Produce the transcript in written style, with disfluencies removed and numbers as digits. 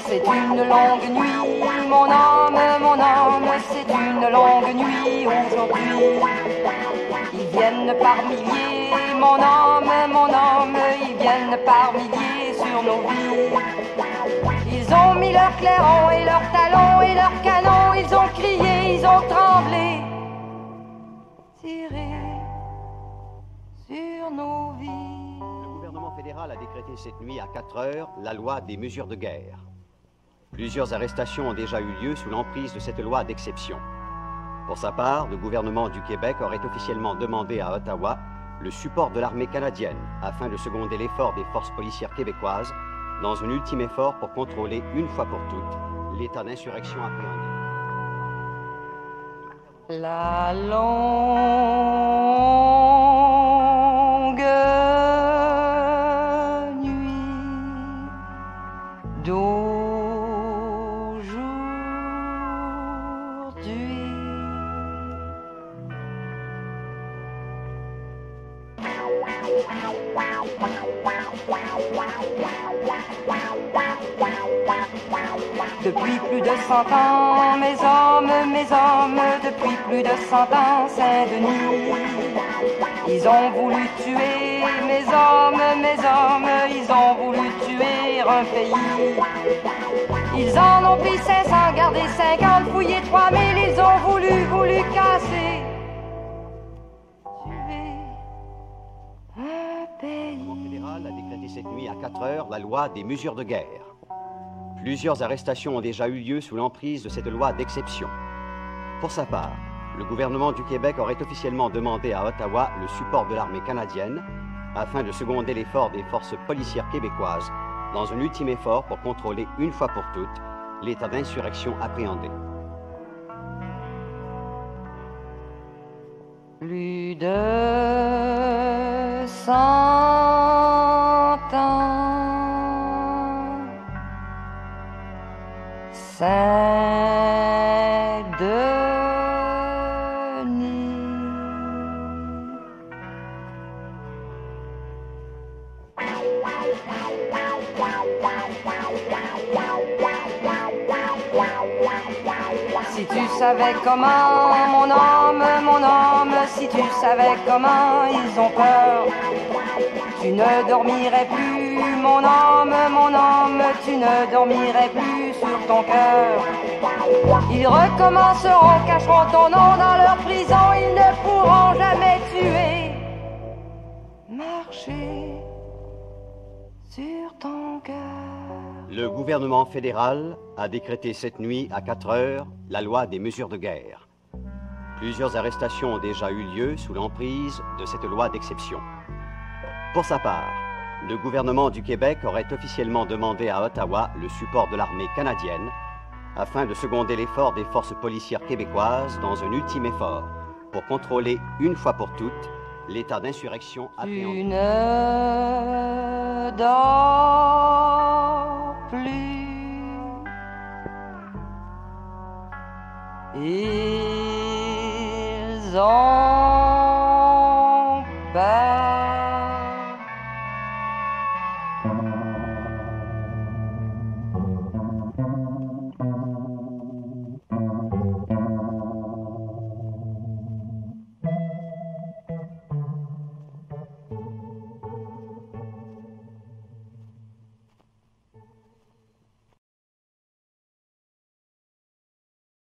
C'est une longue nuit, mon âme, c'est une longue nuit aujourd'hui. Ils viennent par milliers, mon âme, ils viennent par milliers sur nos vies. Ils ont mis leurs clairons et leurs talons et leurs canons, ils ont crié, ils ont tremblé, tiré sur nos vies. Le gouvernement fédéral a décrété cette nuit à 4 heures la loi des mesures de guerre. Plusieurs arrestations ont déjà eu lieu sous l'emprise de cette loi d'exception. Pour sa part, le gouvernement du Québec aurait officiellement demandé à Ottawa le support de l'armée canadienne afin de seconder l'effort des forces policières québécoises dans un ultime effort pour contrôler une fois pour toutes l'état d'insurrection appréhendé. La longue nuit d'aujourd'hui. Depuis plus de 100 ans, mes hommes, depuis plus de 100 ans, Saint-Denis. Ils ont voulu tuer mes hommes, ils ont voulu tuer un pays. Ils en ont pris 500, gardé 50, fouillé 3000, ils ont voulu casser, tuer un pays. Le gouvernement fédéral a décrété cette nuit à 4 heures la loi des mesures de guerre. Plusieurs arrestations ont déjà eu lieu sous l'emprise de cette loi d'exception. Pour sa part, le gouvernement du Québec aurait officiellement demandé à Ottawa le support de l'armée canadienne afin de seconder l'effort des forces policières québécoises dans un ultime effort pour contrôler une fois pour toutes l'état d'insurrection appréhendé. Plus de 100 ans, Saint-Denis. Si tu savais comment, mon âme, si tu savais comment ils ont peur, tu ne dormirais plus, mon âme, tu ne dormirais plus sur ton cœur. Ils recommenceront, cacheront ton nom dans leur prison, ils ne pourront jamais tuer, marcher sur ton cœur. Le gouvernement fédéral a décrété cette nuit à 4 heures la loi des mesures de guerre. Plusieurs arrestations ont déjà eu lieu sous l'emprise de cette loi d'exception. Pour sa part, le gouvernement du Québec aurait officiellement demandé à Ottawa le support de l'armée canadienne afin de seconder l'effort des forces policières québécoises dans un ultime effort pour contrôler une fois pour toutes l'état d'insurrection appréhendé. Tu ne dors plus. Ils ont